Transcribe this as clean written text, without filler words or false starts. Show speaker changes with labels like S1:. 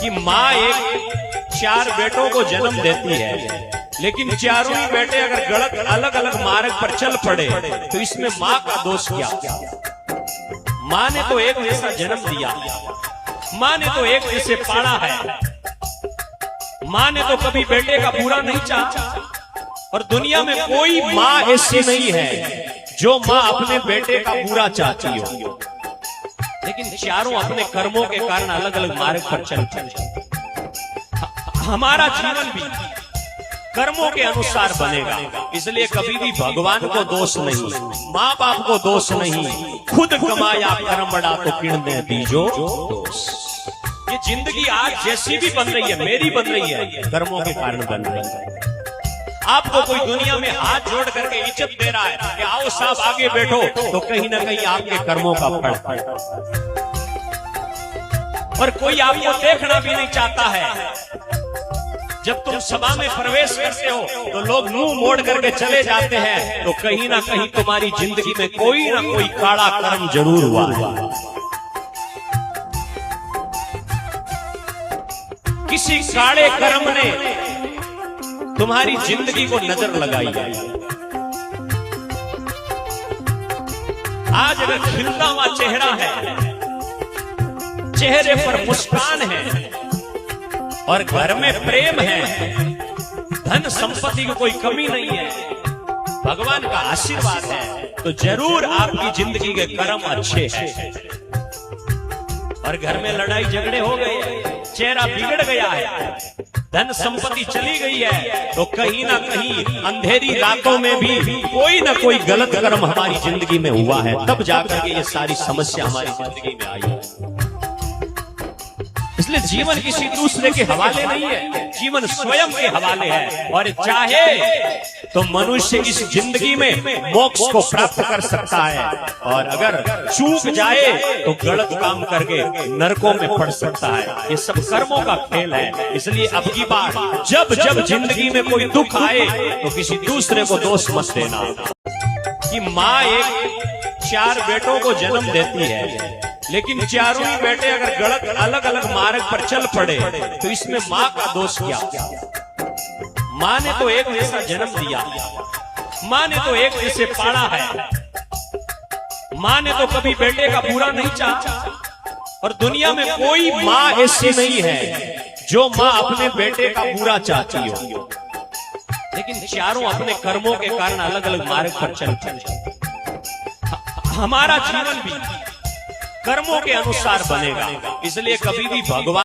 S1: कि माँ एक 4 बेटों को जन्म देती है, लेकिन चारों ही बेटे अगर गलत अलग अलग मार्ग पर चल पड़े तो इसमें माँ का दोष क्या? माँ ने तो एक जैसा जन्म दिया, माँ ने तो एक जैसे पाला है, माँ ने तो कभी बेटे का बुरा नहीं चाहा। और दुनिया में कोई माँ ऐसी नहीं है जो माँ अपने बेटे का बुरा चाहती हो, लेकिन चारों अपने कर्मों के कारण अलग अलग मार्ग पर चलते हैं। हमारा जीवन भी कर्मों के अनुसार बनेगा, इसलिए कभी भी भगवान को दोष नहीं, माँ बाप को दोष नहीं, खुद कमाया कर्म बड़ा तो किणने दीजो दोष। ये जिंदगी आज जैसी भी बन रही है, मेरी बन रही है, कर्मों के कारण बन रही है। आपको कोई दुनिया में हाथ जोड़ करके इज्जत दे रहा है कि आओ साहब आगे बैठो, तो कहीं ना कहीं आपके कर्मों का फल। और कोई आपको देखना भी नहीं चाहता है। जब तुम सभा में प्रवेश करते हो तो लोग मुंह मोड़ करके चले जाते हैं, तो कहीं ना कहीं तुम्हारी जिंदगी में कोई ना कोई काला कर्म जरूर हुआ है। किसी काले कर्म ने तुम्हारी जिंदगी को नजर लगाई है। आज अगर खिलता हुआ चेहरा है, चेहरे पर मुस्कान है और घर में प्रेम है, धन संपत्ति की कोई कमी नहीं है, भगवान का आशीर्वाद है, तो जरूर आपकी जिंदगी के कर्म अच्छे हैं। और घर में लड़ाई झगड़े हो गए, चेहरा बिगड़ गया है, धन संपत्ति चली गई है, तो कहीं ना कहीं अंधेरी रातों में भी कोई ना कोई गलत कर्म हमारी जिंदगी में हुआ है, तब जाकर के ये सारी समस्या हमारी जिंदगी में आई है। इसलिए जीवन किसी दूसरे के हवाले नहीं है, जीवन स्वयं के हवाले है। और चाहे तो मनुष्य इस जिंदगी में मोक्ष को प्राप्त कर सकता है, और अगर चूक जाए तो गलत काम करके नरकों में पड़ सकता है। ये सब कर्मों का खेल है। इसलिए अब की बार जब जब जिंदगी में कोई दुख आए तो किसी दूसरे को दोष मत देना। कि माँ एक 4 बेटों को जन्म देती है, लेकिन चारों ही बेटे अगर गलत अलग अलग मार्ग पर चल पड़े तो इसमें माँ का दोष क्या? माँ ने तो एक जैसा जन्म दिया, माँ ने तो एक जैसे पाला है, माँ ने तो कभी बेटे का बुरा नहीं चाहा। और दुनिया में कोई माँ ऐसी नहीं है जो माँ अपने बेटे का बुरा चाहती हो, लेकिन चारों अपने कर्मों के कारण अलग अलग मार्ग पर चलते हैं। हमारा जीवन भी कर्मों के अनुसार बनेगा, इसलिए कभी भी भगवान